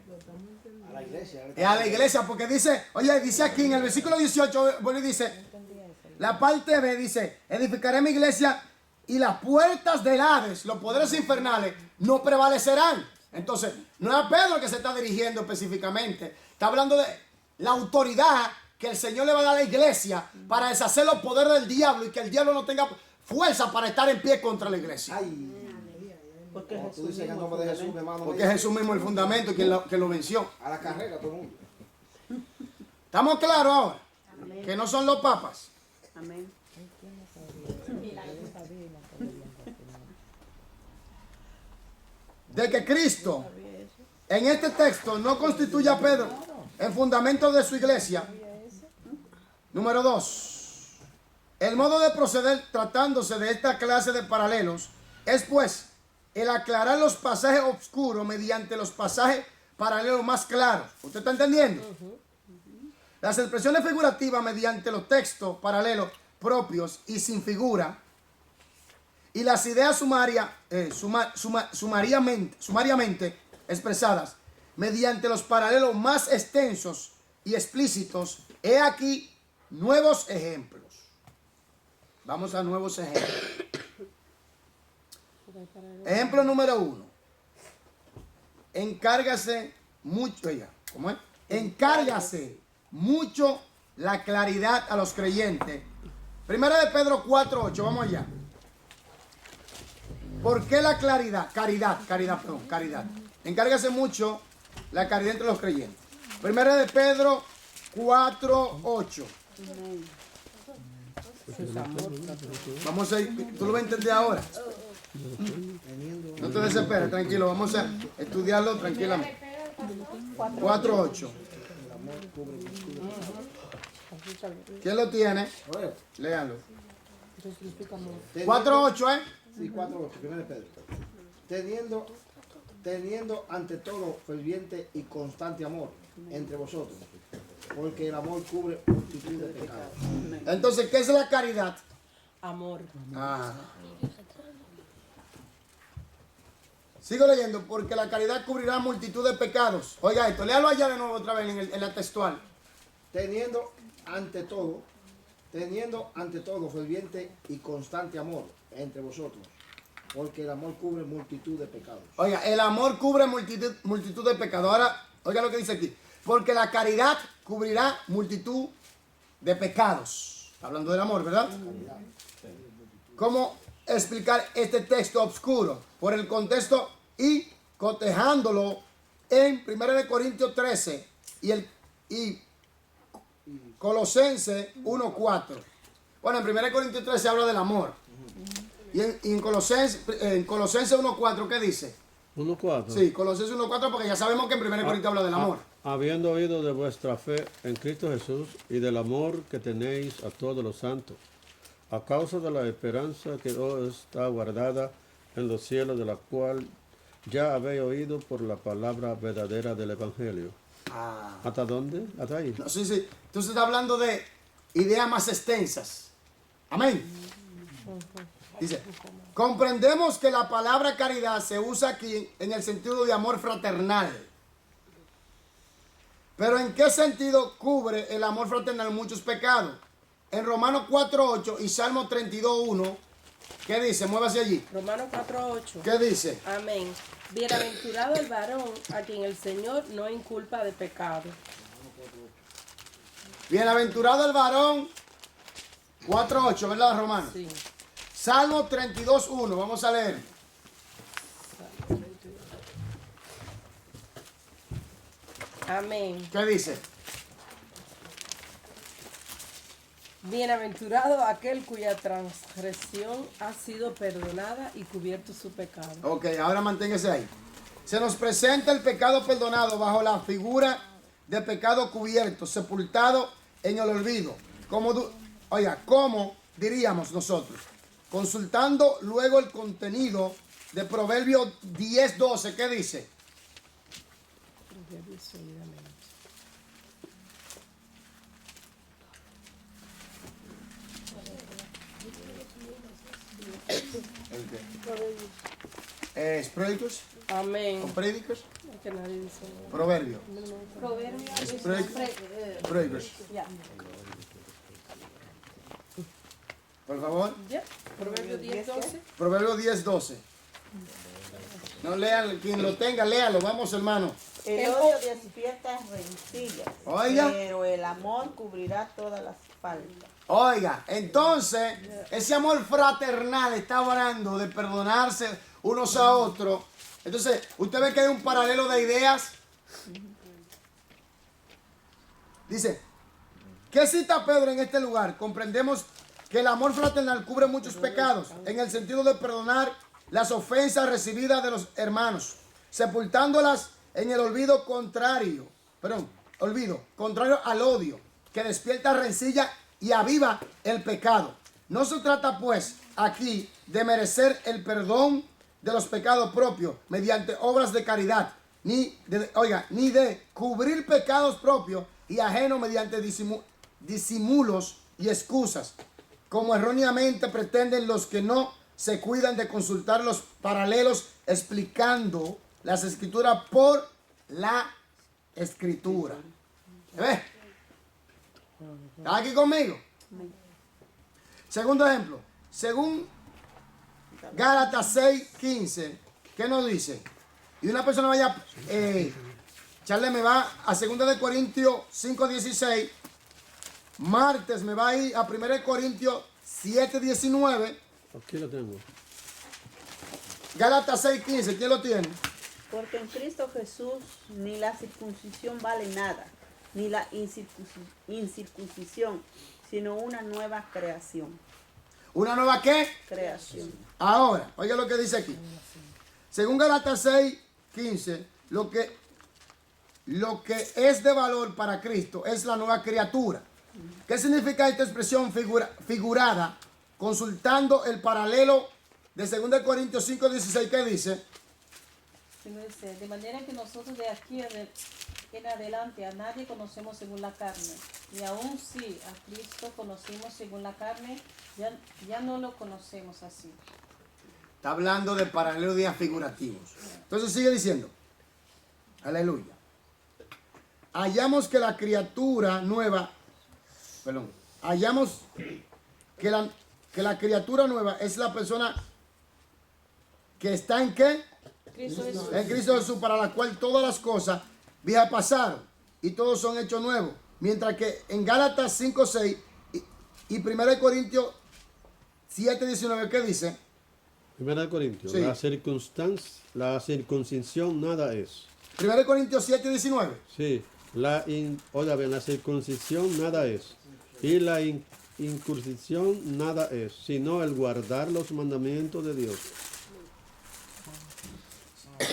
A la iglesia. Es a la iglesia, porque dice, oye, dice aquí en el versículo 18, bueno, y dice, la parte B dice, edificaré mi iglesia y las puertas del Hades, los poderes infernales, no prevalecerán. Entonces, no es a Pedro que se está dirigiendo específicamente, está hablando de la autoridad que el Señor le va a dar a la iglesia para deshacer los poderes del diablo y que el diablo no tenga fuerza para estar en pie contra la iglesia. Ay, Porque tú Jesús dices en el mismo nombre de Jesús, mi hermano. Porque es Jesús mismo el fundamento que lo venció. A la carrera todo el mundo. ¿Estamos claros ahora? Que no son los papas. Amén. De que Cristo en este texto no constituye a Pedro el fundamento de su iglesia. Número 2. El modo de proceder tratándose de esta clase de paralelos es pues el aclarar los pasajes oscuros mediante los pasajes paralelos más claros. ¿Usted está entendiendo? Las expresiones figurativas mediante los textos paralelos propios y sin figura y las ideas sumariamente expresadas mediante los paralelos más extensos y explícitos. He aquí nuevos ejemplos. Vamos a nuevos ejemplos. Ejemplo número 1. Encárgase mucho, oiga, ¿cómo es? Encárgase mucho la claridad a los creyentes. Primera de Pedro 4:8, vamos allá. ¿Por qué la claridad? Caridad. Encárgase mucho la caridad entre los creyentes. Primera de Pedro 4:8. Vamos a ir, tú lo vas a entender ahora. No te desesperes, tranquilo, vamos a estudiarlo tranquilamente. 4:8. ¿Quién lo tiene? Léanlo. 4:8, ¿eh? Sí, 4:8, primero Pedro. Teniendo ante todo ferviente y constante amor entre vosotros, porque el amor cubre multitud de pecados. Entonces, ¿qué es la caridad? Amor. Ah. Sigo leyendo, porque la caridad cubrirá multitud de pecados. Oiga esto, léalo allá de nuevo otra vez en la textual. Teniendo ante todo ferviente y constante amor entre vosotros, porque el amor cubre multitud de pecados. Oiga, el amor cubre multitud de pecados. Ahora, oiga lo que dice aquí. Porque la caridad cubrirá multitud de pecados. Hablando del amor, ¿verdad? ¿Cómo explicar este texto oscuro? Por el contexto y cotejándolo en 1 Corintios 13 y Colosenses 1:4. Bueno, en 1 Corintios 13 se habla del amor. Y en Colosenses 1.4, ¿qué dice? 1:4. Sí, Colosenses 1.4, porque ya sabemos que en 1 Corintios habla del amor. Habiendo oído de vuestra fe en Cristo Jesús y del amor que tenéis a todos los santos, a causa de la esperanza que os está guardada en los cielos, de la cual ya habéis oído por la palabra verdadera del Evangelio. ¿Hasta dónde? ¿Hasta ahí? No, sí, sí. Entonces está hablando de ideas más extensas. Amén. Dice, comprendemos que la palabra caridad se usa aquí en el sentido de amor fraternal. Pero ¿en qué sentido cubre el amor fraternal muchos pecados? En Romanos 4.8 y Salmo 32.1, ¿qué dice? Muévase allí. Romanos 4:8. ¿Qué dice? Amén. Bienaventurado el varón a quien el Señor no inculpa de pecado. Bienaventurado el varón, 4.8, ¿verdad, Romano? Sí. Salmo 32.1, vamos a leer. Amén. ¿Qué dice? Bienaventurado aquel cuya transgresión ha sido perdonada y cubierto su pecado. Ok, ahora manténgase ahí. Se nos presenta el pecado perdonado bajo la figura de pecado cubierto, sepultado en el olvido. ¿Cómo diríamos nosotros? Consultando luego el contenido de Proverbios 10:12, ¿qué dice? Proverbios seguidamente. ¿Es Prédicos? Amén. ¿O Prédicos? Es que nadie dice nada. Proverbio. Proverbios. Es Prédicos. Ya. Por favor. Ya. Proverbios 10:12. Proverbio 10:12. No lean, quien lo tenga, léalo. Vamos, hermano. El odio despierta rencillas, Oiga. pero el amor cubrirá todas las faltas. Oiga, entonces, ese amor fraternal está hablando de perdonarse unos a otros. Entonces, usted ve que hay un paralelo de ideas. Dice, ¿qué cita Pedro en este lugar? Comprendemos que el amor fraternal cubre muchos pecados, en el sentido de perdonar las ofensas recibidas de los hermanos, sepultándolas en el contrario al odio, que despierta rencilla y aviva el pecado. No se trata pues aquí de merecer el perdón de los pecados propios mediante obras de caridad, ni de cubrir pecados propios y ajenos mediante disimulos y excusas, como erróneamente pretenden los que no se cuidan de consultar los paralelos explicando las escrituras por la escritura. ¿Ves? ¿Estás aquí conmigo? Segundo ejemplo, según Gálatas 6:15, ¿qué nos dice? Y una persona vaya, Charles me va a 2 Corintios 5:16, martes me va a ir a 1 Corintios 7:19. Aquí lo tengo. Gálatas 6:15, ¿quién lo tiene? Porque en Cristo Jesús ni la circuncisión vale nada, ni la incircuncisión, sino una nueva creación. ¿Una nueva qué? Creación. Ahora, oiga lo que dice aquí. Según Gálatas 6:15, lo que es de valor para Cristo es la nueva criatura. ¿Qué significa esta expresión figurada? Consultando el paralelo de 2 Corintios 5:16, ¿qué dice? De manera que nosotros de aquí en adelante a nadie conocemos según la carne. Y aún si a Cristo conocimos según la carne, ya no lo conocemos así. Está hablando de paralelos figurativos. Entonces sigue diciendo. Aleluya. Hallamos que la criatura nueva, hallamos que la criatura nueva es la persona que está en ¿qué? Cristo Jesús. En Cristo Jesús, para la cual todas las cosas viejas pasaron y todos son hechos nuevos. Mientras que en Gálatas 5:6 y 1 Corintios 7:19, ¿qué dice? 1 Corintios, Sí. la circuncisión nada es. 1 Corintios 7:19. Sí, la circuncisión nada es. Y la incircuncisión nada es, sino el guardar los mandamientos de Dios.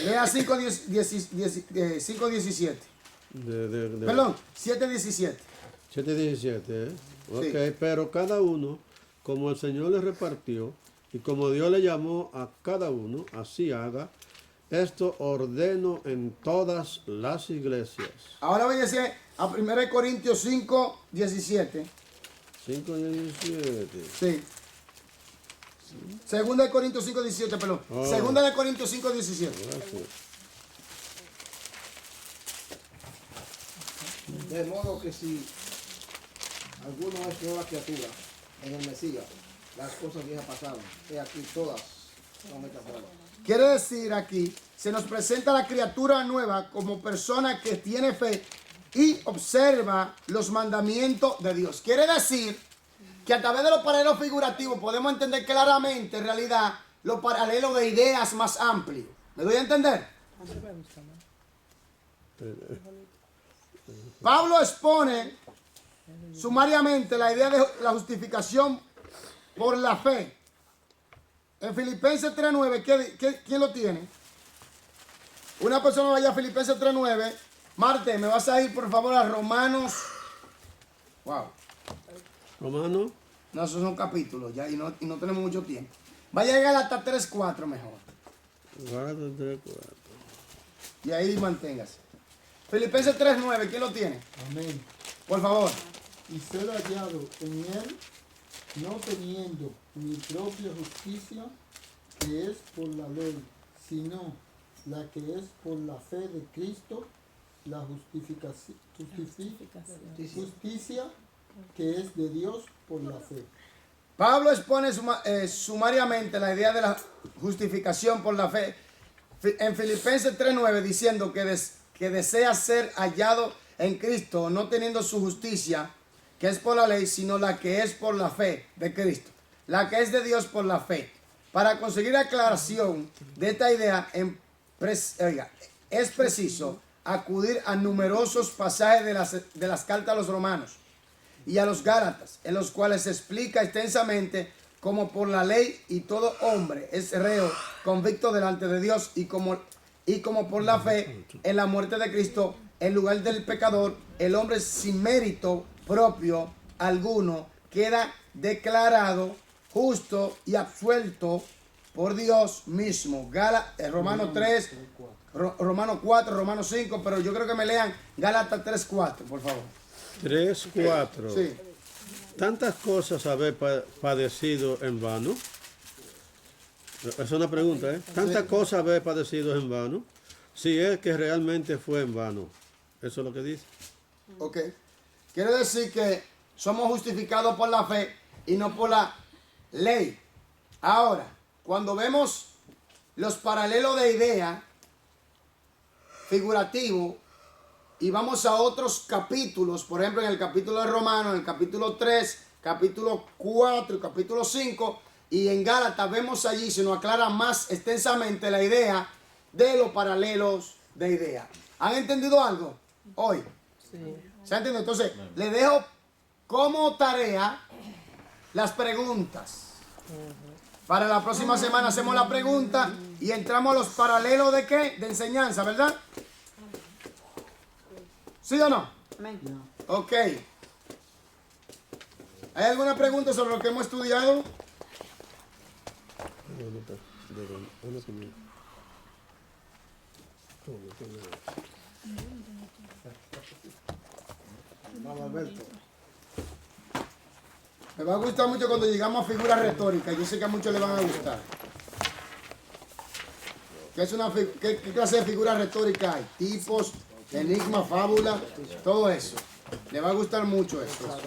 Lea 5:17. Perdón, 7:17. 7:17, Ok, Sí. pero cada uno, como el Señor le repartió, y como Dios le llamó a cada uno, así haga. Esto ordeno en todas las iglesias. Ahora váyase a 1 Corintios 5:17. 5:17. Sí. Segunda de Corintios 5:17, perdón. Oh. Segunda de Corintios 5:17. Gracias. De modo que si alguno es nueva criatura en el Mesías, las cosas viejas pasaron. He aquí todas son hechas nuevas. Quiere decir aquí, se nos presenta la criatura nueva como persona que tiene fe y observa los mandamientos de Dios. Quiere decir que a través de los paralelos figurativos podemos entender claramente, en realidad, los paralelos de ideas más amplios. ¿Me doy a entender? Pablo expone sumariamente la idea de la justificación por la fe. En Filipenses 3:9, ¿quién lo tiene? Una persona vaya a Filipenses 3:9. Marte, me vas a ir por favor a Romanos. Wow. Romano. No, esos son capítulos ya y no tenemos mucho tiempo. Vaya a llegar hasta 3:4 mejor. Gálatas 3:4. Y ahí manténgase. Filipenses 3:9, ¿quién lo tiene? Amén. Por favor. Y ser hallado en él, no teniendo mi propia justicia, que es por la ley, sino la que es por la fe de Cristo, la justicia que es de Dios por la fe. Pablo expone sumariamente la idea de la justificación por la fe en Filipenses 3:9 diciendo que desea ser hallado en Cristo, no teniendo su justicia, que es por la ley, sino la que es por la fe de Cristo, la que es de Dios por la fe. Para conseguir aclaración de esta idea, es preciso acudir a numerosos pasajes de las cartas a los romanos y a los gálatas, en los cuales se explica extensamente cómo por la ley y todo hombre es reo convicto delante de Dios y como por la fe en la muerte de Cristo, en lugar del pecador, el hombre sin mérito propio alguno queda declarado justo y absuelto por Dios mismo. Romanos 3, Romanos 4, Romanos 5, pero yo creo que me lean Gálatas 3:4, por favor. 3:4. Sí. ¿Tantas cosas habéis padecido en vano? Es una pregunta, ¿eh? ¿Tantas cosas habéis padecido en vano? Si es que realmente fue en vano. Eso es lo que dice. Ok. Quiere decir que somos justificados por la fe y no por la ley. Ahora, cuando vemos los paralelos de idea figurativo y vamos a otros capítulos, por ejemplo en el capítulo de Romanos, en el capítulo 3, capítulo 4 y capítulo 5, y en Gálatas vemos allí, se nos aclara más extensamente la idea de los paralelos de idea. ¿Han entendido algo hoy? Sí. ¿Se ha entendido? Entonces, le dejo como tarea las preguntas. Para la próxima semana hacemos la pregunta y entramos a los paralelos de qué? De enseñanza, ¿verdad? ¿Sí o no? Amén. Ok. ¿Hay alguna pregunta sobre lo que hemos estudiado? Vamos, Alberto. Me va a gustar mucho cuando llegamos a figuras retóricas. Yo sé que a muchos les van a gustar. ¿Qué clase de figuras retóricas hay? Tipos, enigma, fábula, todo eso. Le va a gustar mucho eso.